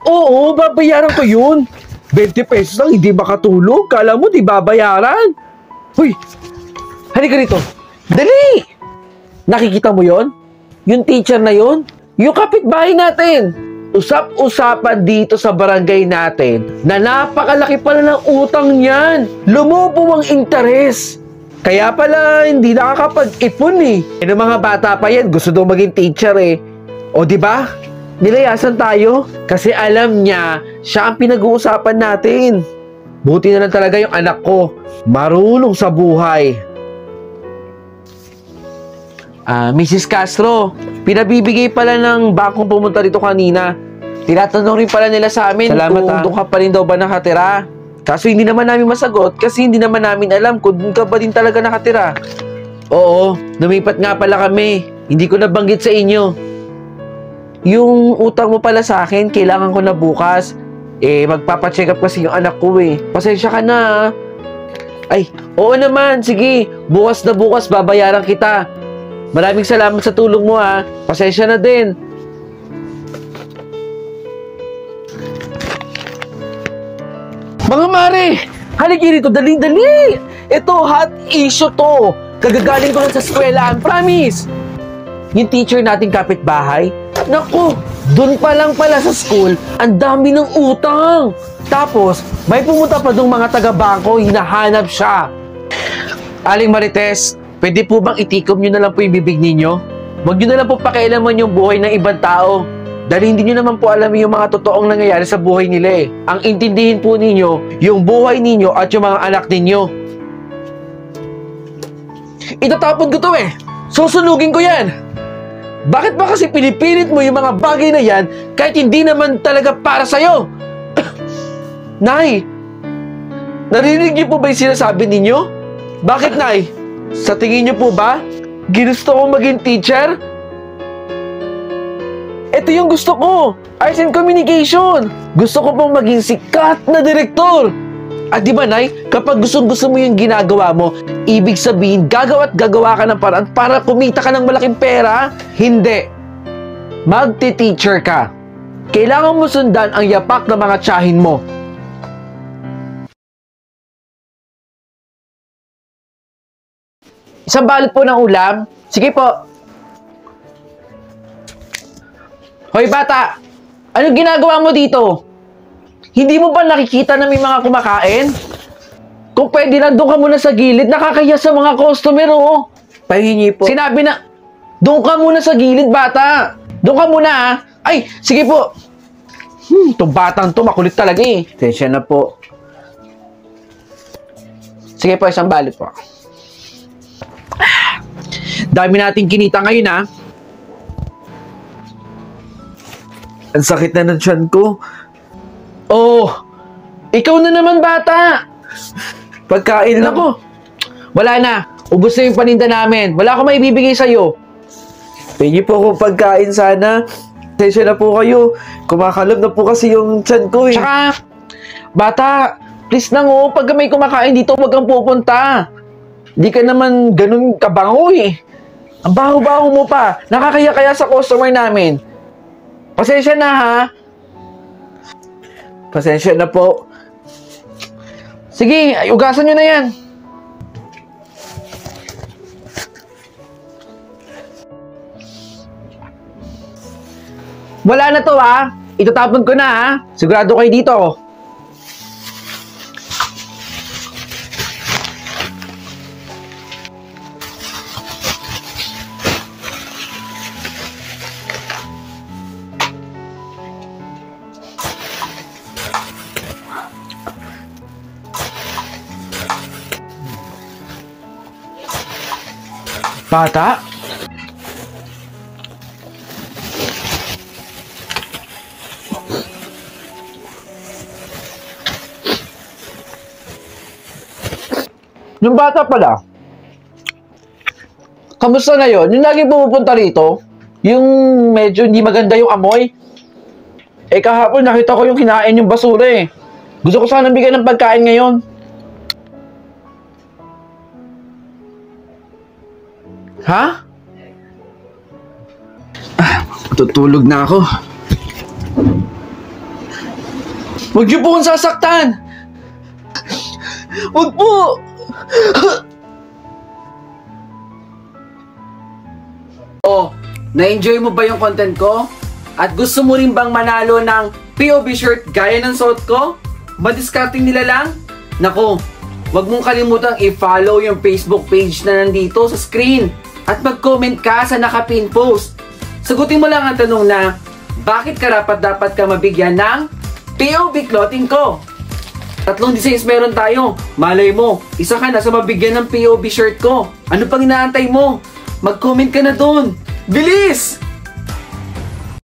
Oo, babayaran ko yun. 20 pesos lang, hindi makatulog. Kala mo, di babayaran. Huy, halika rito. Dali! Nakikita mo yon? Yung teacher na yon? Yung kapitbahay natin. Usap-usapan dito sa barangay natin na napakalaki pala ng utang niyan. Lumubo ang interes. Kaya pala hindi nakakapag-ipon eh. E ng mga bata pa yan, gusto daw maging teacher eh. O di ba? Nilayasan tayo kasi alam niya siya ang pinag-uusapan natin. Buti na lang talaga yung anak ko, marunong sa buhay. Mrs. Castro, pinabibigay pala ng bangkong pumunta dito kanina. Tinatanong rin pala nila sa amin kung doon ka pa rin daw ba nakatira. Kaso hindi naman namin masagot kasi hindi naman namin alam kung doon ka ba din talaga nakatira. Oo, lumipat nga pala kami. Hindi ko nabanggit sa inyo. Yung utang mo pala sa akin, kailangan ko na bukas. Magpapacheck up kasi yung anak ko eh. Pasensya ka na. Ay, oo naman. Sige, bukas na bukas babayaran kita. Maraming salamat sa tulong mo ha. Pasensya na din. Mga mare, halika rito, dali-dali. Ito, hot issue to. Kagagaling ko lang sa eskwelahan, promise. Yung teacher nating kapitbahay, naku, dun pa lang pala sa school, ang dami ng utang. Tapos, may pumunta pa dong mga taga-bangko, hinahanap siya. Aling Marites, pwede po bang itikom nyo na lang po yung bibig ninyo? Huwag nyo na lang po pakialaman yung buhay ng ibang tao. Dahil hindi nyo naman po alam yung mga totoong nangyayari sa buhay nila eh. Ang intindihin po ninyo, yung buhay ninyo at yung mga anak ninyo. Itatapon ko to eh. Susunugin ko yan. Bakit ba kasi pinipilit mo yung mga bagay na yan kahit hindi naman talaga para sa'yo? Nay, narinig niyo po ba yung sinasabi ninyo? Bakit, Nay? Sa tingin niyo po ba, ginusto kong maging teacher? Ito yung gusto ko, Arts and Communication. Gusto ko pong maging sikat na direktor. At di ba, Nay, kapag gusto mo yung ginagawa mo, ibig sabihin, gagawa ka ng paraan para kumita ka ng malaking pera? Hindi. Magti-teacher ka. Kailangan mo sundan ang yapak ng mga tiyahin mo. Isang balot po ng ulam. Sige po. Hoy bata, anong ginagawa mo dito? Hindi mo ba nakikita na may mga kumakain? Kung pwede lang, doon ka muna sa gilid. Nakakaya sa mga customer, oh. Pahingi po. Sinabi na, doon ka muna sa gilid, bata. Doon ka muna, ha? Ay, sige po. Itong batang to, makulit talaga eh. Tensya na po. Sige po, isang balot po. Dami nating kinita ngayon, ha? Ang sakit na ng tiyan ko. Oh, ikaw na naman, bata. Pagkain lang. Ako, wala na. Ubus na yung paninda namin. Wala akong maibibigay sa'yo. Pwede po akong pagkain sana. Tensya na po kayo. Kumakalab na po kasi yung tiyan ko eh. Tsaka, bata, please lang oh, pag may kumakain dito, wag kang pupunta. Di ka naman ganun kabango eh. Ang baho-baho mo pa. Nakakaya-kaya sa customer namin. Pasensya na ha. Pasensya na po. Sige, ugasan nyo na yan. Wala na to ha. Itatapon ko na ha. Sigurado kayo dito. Bata? Yung bata pala, kamusta na yun? Yung lagi pumupunta rito, yung medyo hindi maganda yung amoy. Kahapon nakita ko yung kinain yung basura eh. Gusto ko sana bigyan ng pagkain ngayon. Ha? Tutulog na ako. Huwag niyo po akong sasaktan! Huwag po! Oh, na-enjoy mo ba yung content ko? At gusto mo rin bang manalo ng POV shirt gaya ng suot ko? Madiscarding nila lang? Nako, wag mong kalimutang i-follow yung Facebook page na nandito sa screen at mag-comment ka sa nakapin post. Sagutin mo lang ang tanong na, bakit dapat ka mabigyan ng POV clothing ko? 3 designs meron tayo. Malay mo, isa ka na sa mabigyan ng POV shirt ko. Ano pang inaantay mo? Mag-comment ka na doon. Bilis!